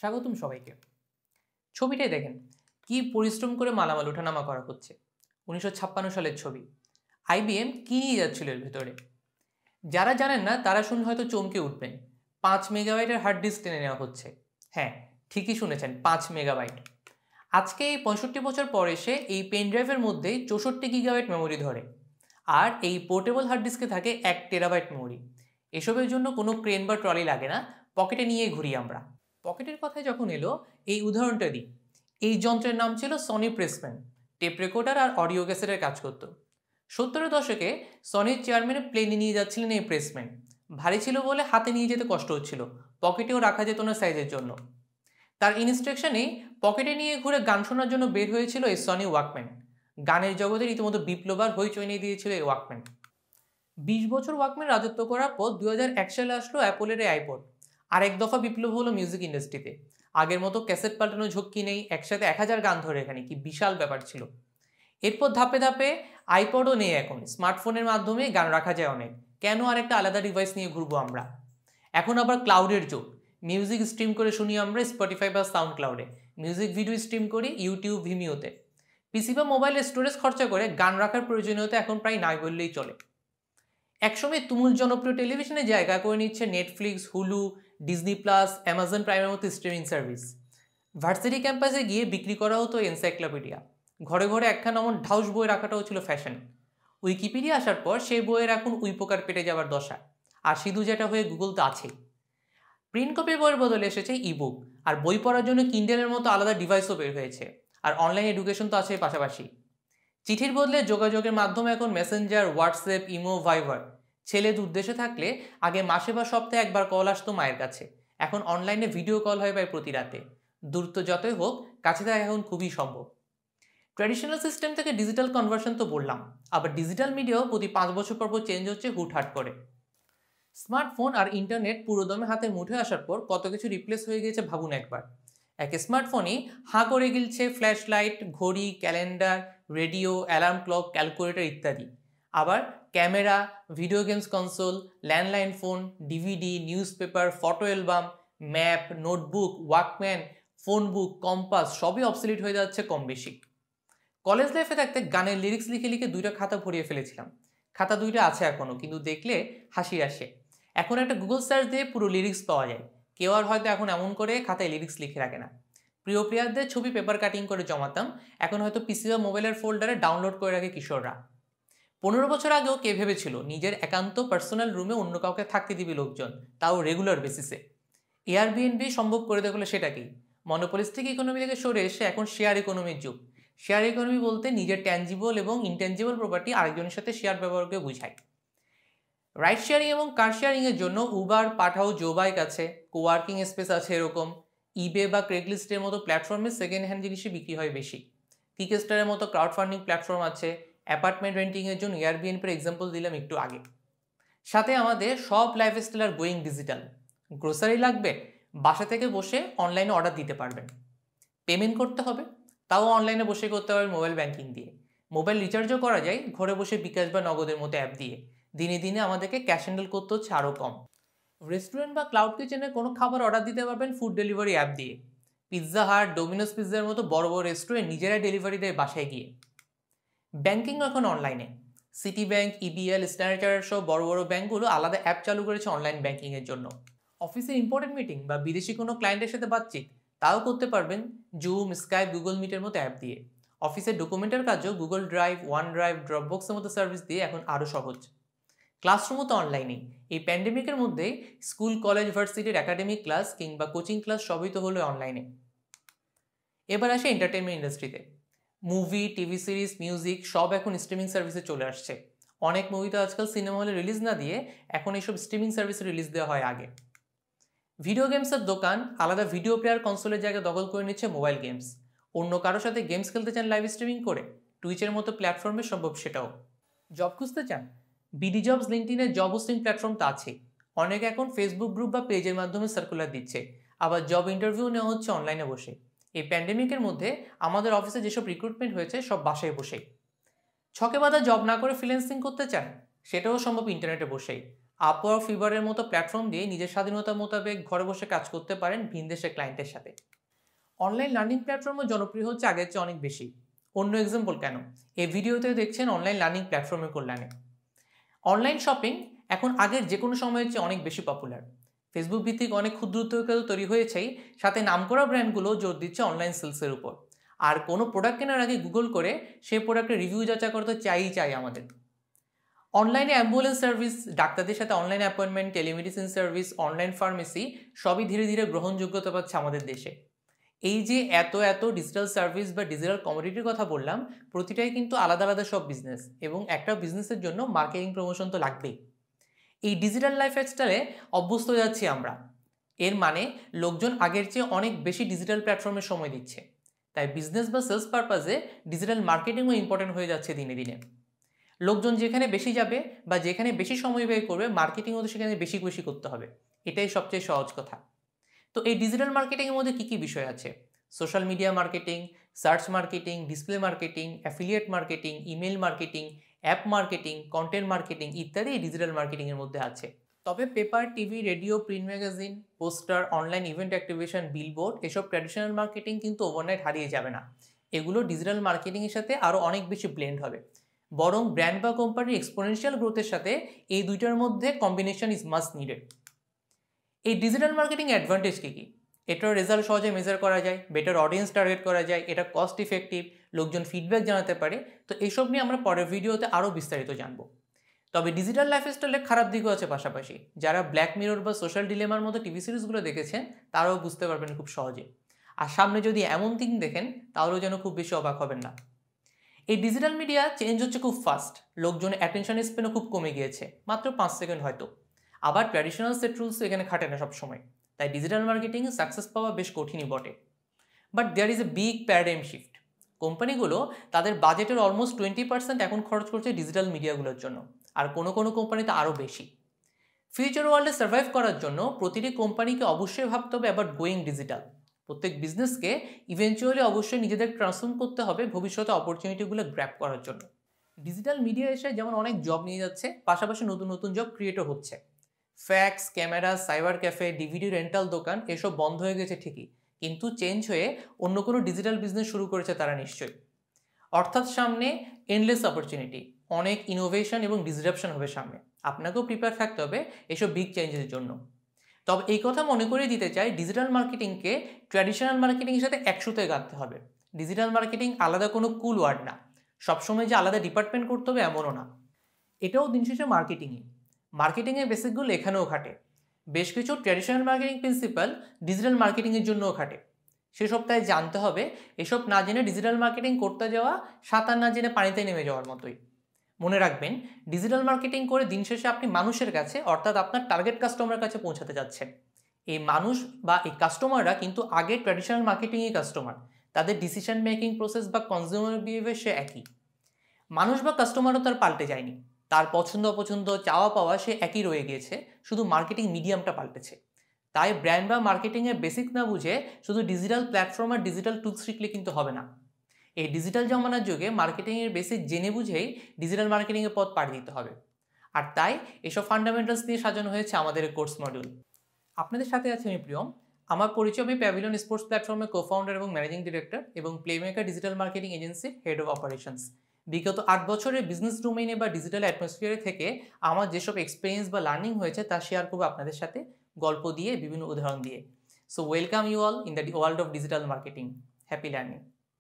স্বাগতম সবাইকে। ছবিটাই দেখেন, কি পরিশ্রম করে মালামাল ওঠানামা করা হচ্ছে। 1956 সালের ছবি। আইবিএম কি নিয়ে যাচ্ছিল এর ভিতরে? যারা জানেন না তারা শুনে হয়তো চমকে উঠবেন। 5 মেগাবাইটের হার্ড ডিস্ক টেনে নেওয়া হচ্ছে। হ্যাঁ, ঠিকই শুনেছেন, 5 মেগাবাইট। আজকে এই 65 বছর পর এসে এই পেন ড্রাইভের মধ্যে 64 গিগাবাইট মেমোরি ধরে। আর এই পোর্টেবল হার্ড ডিস্কে থাকে 1 টেরাবাইট মেমোরি। এসবের জন্য কোনো ক্রেন বা ট্রলি লাগে না, পকেটে নিয়ে ঘুরি আমরা। পকেটের কথায় যখন এলো, এই উদাহরণটা দিই। এই যন্ত্রের নাম ছিল সনি প্রেসম্যান। টেপ রেকর্ডার আর অডিও ক্যাসেটের কাজ করতো। 70-এর দশকে সনির চেয়ারম্যানে প্লেনে নিয়ে যাচ্ছিলেন এই প্রেসম্যান। ভারী ছিল বলে হাতে নিয়ে যেতে কষ্ট হচ্ছিল, পকেটেও রাখা যেত না সাইজের জন্য। তার ইনস্ট্রাকশনেই পকেটে নিয়ে ঘুরে গান শোনার জন্য বের হয়েছিল এই সনি ওয়াকম্যান। গানের জগতে রীতিমতো বিপ্লব আর হইচই নিয়ে দিয়েছিল এই ওয়াকম্যান। 20 বছর ওয়াকম্যান রাজত্ব করার পর 2001 সালে আসলো অ্যাপলের এই আইপড। আর এক দফা বিপ্লব হলো মিউজিক ইন্ডাস্ট্রিতে। আগের মতো ক্যাসেট পাল্টানো ঝক্কি নেই, একসাথে 1000 গান ধরে এখানে, কি বিশাল ব্যাপার ছিল। এরপর ধাপে ধাপে আইপডও নেই, এখন স্মার্টফোনের মাধ্যমে গান রাখা যায় অনেক। কেন আর একটা আলাদা ডিভাইস নিয়ে ঘুরবো আমরা? এখন আবার ক্লাউডের যুগ। মিউজিক স্ট্রিম করে শুনি আমরা স্পটিফাই বা সাউন্ড ক্লাউডে। মিউজিক ভিডিও স্ট্রিম করি ইউটিউব, ভিমিওতে। পিসি বা মোবাইলে স্টোরেজ খরচা করে গান রাখার প্রয়োজনীয়তা এখন প্রায় নাই বললেই চলে। একসময় তুমুল জনপ্রিয় টেলিভিশনে জায়গা করে নিচ্ছে Netflix, Hulu, Disney plus, Amazon প্রাইমের মতো স্ট্রিমিং সার্ভিস। ভার্সিটি ক্যাম্পাসে গিয়ে বিক্রি করা হতো এনসাইক্লোপিডিয়া। ঘরে ঘরে একখানা এমন ঢাউস বই রাখাটাও ছিল ফ্যাশন। উইকিপিডিয়া আসার পর সেই বইয়ের এখন উইপোকার পেটে যাওয়ার দশা। আর সিধু যেটা হয়ে গুগল তো আছেই। প্রিন্ট কপি বইয়ের বদলে এসেছে ইবুক। আর বই পড়ার জন্য কিন্ডেলের মতো আলাদা ডিভাইসও বের হয়েছে। আর অনলাইন এডুকেশন তো আছে পাশাপাশি। চিঠির বদলে যোগাযোগের মাধ্যমে এখন মেসেঞ্জার, হোয়াটসঅ্যাপ, ইমো, ভাইবার। ছেলে দূর দেশে থাকলে আগে মাসে বা সপ্তাহে একবার কল আসতো মায়ের কাছে। এখন অনলাইনে ভিডিও কল হয় প্রায় প্রতি রাতে। দূরত্ব যতই হোক, কাছে থাকা এখন খুবই সম্ভব। ট্র্যাডিশনাল সিস্টেম থেকে ডিজিটাল কনভার্সন তো বললাম, আবার ডিজিটাল মিডিয়াও প্রতি 5 বছর পর চেঞ্জ হচ্ছে হুটহাট করে। স্মার্টফোন আর ইন্টারনেট পুরোদমে হাতে মুঠে আসার পর কত কিছু রিপ্লেস হয়ে গিয়েছে ভাবুন একবার। এক স্মার্টফোনই হাঁ করে গিলছে ফ্ল্যাশ লাইট, ঘড়ি, calendar, radio, alarm clock, calculator ইত্যাদি। আবার camera, video games console, landline phone, DVD, news paper, photo album, map, notebook, Walkman, phone বুক, কম্পাস সবই অবসলিট হয়ে যাচ্ছে কম বেশি। কলেজ লাইফে থাকতে গানের লিরিক্স লিখে লিখে 2টা খাতা ভরিয়ে ফেলেছিলাম। খাতা 2টা আছে এখনও, কিন্তু দেখলে হাসি আসে। এখন একটা গুগল সার্চ দিয়ে পুরো লিরিক্স পাওয়া যায়। কেউ আর হয়তো এখন এমন করে খাতায় লিরিক্স লিখে রাখে না। প্রিয় প্লেয়ারদের ছবি পেপার কাটিং করে জমাতাম, এখন হয়তো পিসি বা মোবাইলের ফোল্ডারে ডাউনলোড করে রাখে কিশোররা। 15 বছর আগেও কে ভেবেছিল নিজের একান্ত পার্সোনাল রুমে অন্য কাউকে থাকতে দিবি লোকজন, তাও রেগুলার বেসিসে। এয়ারবিএনবি সম্ভব করে দেখলো সেটাকেই। মনোপলিস্টিক ইকোনমি থেকে সরে এসে এখন শেয়ার ইকোনমির যুগ। শেয়ার ইকোনমি বলতে নিজের ট্যাঞ্জিবল এবং ইনট্যাঞ্জিবল প্রপার্টি আরেকজনের সাথে শেয়ার ব্যবহারকে বোঝায়। রাইড শেয়ারিং এবং কার শেয়ারিংয়ের জন্য উবার, পাঠাও, জোবাইক আছে, কোওয়ার্কিং স্পেস আছে এরকম। ইবে বা ক্রেগলিস্টের মতো প্ল্যাটফর্মে সেকেন্ড হ্যান্ড জিনিসই বিক্রি হয় বেশি। কিকস্টারের মতো ক্রাউড ফান্ডিং প্ল্যাটফর্ম আছে। অ্যাপার্টমেন্ট রেন্টিংয়ের জন্য এয়ারবিএনপির এক্সাম্পল দিলাম একটু আগে। সাথে আমাদের সব lifestyle are going digital. Grocery লাগবে, বাসা থেকে বসে অনলাইনে অর্ডার দিতে পারবেন। পেমেন্ট করতে হবে, তাও অনলাইনে বসে করতে পারবেন মোবাইল ব্যাংকিং দিয়ে। মোবাইল রিচার্জও করা যায় ঘরে বসে বিকাশ বা নগদের মতো অ্যাপ দিয়ে। দিনে দিনে আমাদেরকে ক্যাশ হ্যান্ডেল করতে হচ্ছে আরও কম। রেস্টুরেন্ট বা ক্লাউড কিচেনে কোনো খাবার অর্ডার দিতে পারবেন ফুড ডেলিভারি অ্যাপ দিয়ে। পিৎজা হাট, ডোমিনোস পিৎজার মতো বড় বড় রেস্টুরেন্ট নিজেরাই ডেলিভারি দেয় বাসায় গিয়ে। ব্যাংকিং এখন অনলাইনে। City bank, EBL, standard chartered সহ বড় বড় ব্যাংকগুলো আলাদা অ্যাপ চালু করেছে অনলাইন ব্যাংকিংয়ের জন্য। অফিসের ইম্পর্টেন্ট মিটিং বা বিদেশি কোনো ক্লায়েন্টের সাথে বাতচিত তাও করতে পারবেন জুম, স্কাইপ, গুগল মিটের মতো অ্যাপ দিয়ে। অফিসের ডকুমেন্টের কাজও গুগল ড্রাইভ, ওয়ান ড্রাইভ, ড্রপবক্সের মতো সার্ভিস দিয়ে এখন আরও সহজ। ক্লাসরুমও তো অনলাইনেই। এই প্যান্ডেমিকের মধ্যে স্কুল, কলেজ, ভার্সিটির একাডেমিক ক্লাস কিংবা কোচিং ক্লাস সবই তো হলো অনলাইনে। এবার আসে এন্টারটেনমেন্ট ইন্ডাস্ট্রিতে। মুভি, টিভি সিরিজ, মিউজিক সব এখন স্ট্রিমিং সার্ভিসে চলে আসছে। অনেক মুভি তো আজকাল সিনেমা হলে রিলিজ না দিয়ে এখন এইসব স্ট্রিমিং সার্ভিসে রিলিজ দেওয়া হয় আগে। ভিডিও গেমসের দোকান আলাদা ভিডিও প্লেয়ার কনসোলের জায়গা দখল করে নিচ্ছে মোবাইল গেমস। অন্য কারোর সাথে গেমস খেলতে চান লাইভ স্ট্রিমিং করে, টুইচের মতো প্ল্যাটফর্মে সম্ভব সেটাও। জব খুঁজতে চান, বিডি জবস, লিঙ্কডইনের জব হোস্টিং প্ল্যাটফর্ম তো আছে। অনেকে এখন ফেসবুক গ্রুপ বা পেজের মাধ্যমে সার্কুলার দিচ্ছে, আবার জব ইন্টারভিউ নেওয়া হচ্ছে অনলাইনে বসে। এই প্যান্ডেমিকের মধ্যে আমাদের অফিসে যেসব রিক্রুটমেন্ট হয়েছে সব বাসায় বসেই। ছকে বাঁধা জব না করে ফ্রিল্যান্সিং করতে চান, সেটাও সম্ভব ইন্টারনেটে বসেই। আপওয়ার্ক, ফিভারের মতো প্ল্যাটফর্ম দিয়ে নিজের স্বাধীনতা মোতাবেক ঘরে বসে কাজ করতে পারেন ভিন দেশের ক্লায়েন্টের সাথে। অনলাইন লার্নিং প্ল্যাটফর্মও জনপ্রিয় হচ্ছে আগের চেয়ে অনেক বেশি। অন্য এক্সাম্পল কেন, এই ভিডিওতে দেখছেন অনলাইন লার্নিং প্ল্যাটফর্মের কল্যাণে। অনলাইন শপিং এখন আগের যে কোনো সময়ের চেয়ে অনেক বেশি পপুলার। ফেসবুক ভিত্তিক অনেক ক্ষুদ্র উদ্যোগ তৈরি হয়েছেই, সাথে নামকরা ব্র্যান্ডগুলো জোর দিচ্ছে অনলাইন সেলসের উপর। আর কোনো প্রোডাক্ট কেনার আগে গুগল করে সেই প্রোডাক্টের রিভিউ যাচাই করতে চাই আমাদের। অনলাইনে অ্যাম্বুলেন্স সার্ভিস, ডাক্তারদের সাথে online appointment, telemedicine service, online pharmacy সবই ধীরে ধীরে গ্রহণযোগ্যতা পাচ্ছে আমাদের দেশে। এই যে এত ডিজিটাল সার্ভিস বা ডিজিটাল কমোডিটির কথা বললাম, প্রতিটাই কিন্তু আলাদা আলাদা সব বিজনেস, এবং একটা বিজনেসের জন্য মার্কেটিং প্রমোশন তো লাগবেই। এই ডিজিটাল লাইফস্টাইলে অভ্যস্ত যাচ্ছি আমরা। এর মানে লোকজন আগের চেয়ে অনেক বেশি ডিজিটাল প্ল্যাটফর্মে সময় দিচ্ছে। তাই বিজনেস বা সেলস পারপাসে ডিজিটাল মার্কেটিংও ইম্পর্টেন্ট হয়ে যাচ্ছে দিনে দিনে। লোকজন যেখানে বেশি যাবে বা যেখানে বেশি সময় ব্যয় করবে, মার্কেটিংও তো সেখানে বেশি বেশি করতে হবে। এটাই সবচেয়ে সহজ কথা। তো এই ডিজিটাল মার্কেটিংয়ের মধ্যে কী কী বিষয় আছে? Social media marketing, search marketing, display marketing, affiliate marketing, email marketing, app marketing, content marketing ইত্যাদি এই ডিজিটাল মার্কেটিংয়ের মধ্যে আছে। তবে paper, TV, radio, print magazine, poster, online event activation, billboard এসব ট্র্যাডিশনাল মার্কেটিং কিন্তু ওভারনাইট হারিয়ে যাবে না। এগুলো ডিজিটাল মার্কেটিংয়ের সাথে আরও অনেক বেশি ব্লেন্ড হবে। বরং ব্র্যান্ড বা কোম্পানির এক্সপোনেনশিয়াল গ্রোথের সাথে এই দুইটার মধ্যে কম্বিনেশন ইজ মাস্ট নিডেড। এই ডিজিটাল মার্কেটিং অ্যাডভান্টেজ কী কী? এটার রেজাল্ট সহজে মেজার করা যায়, বেটার অডিয়েন্স টার্গেট করা যায়, এটা কস্ট ইফেক্টিভ, লোকজন ফিডব্যাক জানাতে পারে। তো এইসব নিয়ে আমরা পরের ভিডিওতে আরও বিস্তারিত জানবো। তবে ডিজিটাল লাইফস্টাইলের খারাপ দিকও আছে পাশাপাশি। যারা ব্ল্যাক মিরর বা সোশ্যাল ডিলেমার মতো টিভি সিরিজগুলো দেখেছেন তারাও বুঝতে পারবেন খুব সহজে। আর সামনে যদি এমন থিং দেখেন তাহলেও যেন খুব বেশি অবাক হবেন না। এই ডিজিটাল মিডিয়া চেঞ্জ হচ্ছে খুব ফাস্ট। লোকজনের অ্যাটেনশন স্প্যানও খুব কমে গিয়েছে, মাত্র 5 সেকেন্ড হয়তো। আবার ট্র্যাডিশনাল সেট রুলস এখানে খাটে না সবসময়। তাই ডিজিটাল মার্কেটিংয়ে সাকসেস পাওয়া বেশ কঠিনই বটে। But there is a big paradigm shift. কোম্পানিগুলো তাদের বাজেটের অলমোস্ট 20% এখন খরচ করছে ডিজিটাল মিডিয়াগুলোর জন্য, আর কোনো কোম্পানিতে আরও বেশি। ফিউচার ওয়ার্ল্ডে সার্ভাইভ করার জন্য প্রতিটি কোম্পানিকে অবশ্যই ভাবতে হবে অ্যাবাউট গোয়িং ডিজিটাল। প্রত্যেক বিজনেসকে ইভেনচুয়ালি অবশ্যই নিজেদের ট্রান্সফর্ম করতে হবে ভবিষ্যতে অপরচুনিটিগুলো গ্র্যাব করার জন্য। ডিজিটাল মিডিয়া এসে যেমন অনেক জব নিয়ে যাচ্ছে, পাশাপাশি নতুন নতুন জব ক্রিয়েটও হচ্ছে। Fax, camera, cyber cafe, DVD rental দোকান এসব বন্ধ হয়ে গেছে ঠিকই, কিন্তু চেঞ্জ হয়ে অন্য কোনো ডিজিটাল বিজনেস শুরু করেছে তারা নিশ্চয়ই। অর্থাৎ সামনে এন্ডলেস অপরচুনিটি, অনেক ইনোভেশন এবং ডিসরাপশন হবে সামনে। আপনাকেও প্রিপেয়ার থাকতে হবে এসব বিগ চেঞ্জের জন্য। তবে এই কথা মনে করিয়ে দিতে চাই, ডিজিটাল মার্কেটিংকে ট্র্যাডিশনাল মার্কেটিংয়ের সাথে একসাথে গাঁথতে হবে। ডিজিটাল মার্কেটিং আলাদা কোনো কুল ওয়ার্ড না, সবসময় যে আলাদা ডিপার্টমেন্ট করতে হবে এমনও না। এটাও দিন শেষে মার্কেটিংয়ের বেসিকগুলো এখানেও খাটে। বেশ কিছু ট্র্যাডিশনাল মার্কেটিং প্রিন্সিপাল ডিজিটাল মার্কেটিংয়ের জন্যও খাটে। সে সপ্তাহে জানতে হবে, এসব না জেনে ডিজিটাল মার্কেটিং করতে যাওয়া সাঁতার না জেনে পানিতে নেমে যাওয়ার মতোই। মনে রাখবেন, ডিজিটাল মার্কেটিং করে দিন শেষে আপনি মানুষের কাছে, অর্থাৎ আপনার টার্গেট কাস্টমারের কাছে পৌঁছাতে যাচ্ছেন। এই মানুষ বা এই কাস্টমাররা কিন্তু আগে ট্র্যাডিশনাল মার্কেটিংয়ের কাস্টমার। তাদের ডিসিশন মেকিং প্রসেস বা কনজিউমার বিহেভিয়ার সে একই। মানুষ বা কাস্টমারও তার পাল্টে যায়নি, তার পছন্দ অপছন্দ, চাওয়া পাওয়া সে একই রয়ে গিয়েছে, শুধু মার্কেটিং মিডিয়ামটা পাল্টেছে। তাই ব্র্যান্ড বা মার্কেটিংয়ের বেসিক না বুঝে শুধু ডিজিটাল প্ল্যাটফর্ম আর ডিজিটাল টুলস শিখলে কিন্তু হবে না। এই ডিজিটাল জমানার যুগে মার্কেটিংয়ের বেসিক জেনে বুঝেই ডিজিটাল মার্কেটিংয়ের পথ পাড়ি দিতে হবে। আর তাই এসব ফান্ডামেন্টালস নিয়ে সাজানো হয়েছে আমাদের কোর্স মডিউল। আপনাদের সাথে আছে আমি প্রিয়ম। আমার পরিচয়, আমি প্যাভিলিয়ন স্পোর্টস প্ল্যাটফর্মের কো-ফাউন্ডার এবং ম্যানেজিং ডিরেক্টর, এবং প্লেমেকার ডিজিটাল মার্কেটিং এজেন্সির হেড অফ অপারেশনস। বিগত 8 বছরের বিজনেস ডোমেইনে বা ডিজিটাল অ্যাটমসফিয়ারে থেকে আমার যেসব এক্সপিরিয়েন্স বা লার্নিং হয়েছে তা শেয়ার করবো আপনাদের সাথে, গল্প দিয়ে, বিভিন্ন উদাহরণ দিয়ে। So welcome you all in the world of digital marketing. Happy learning.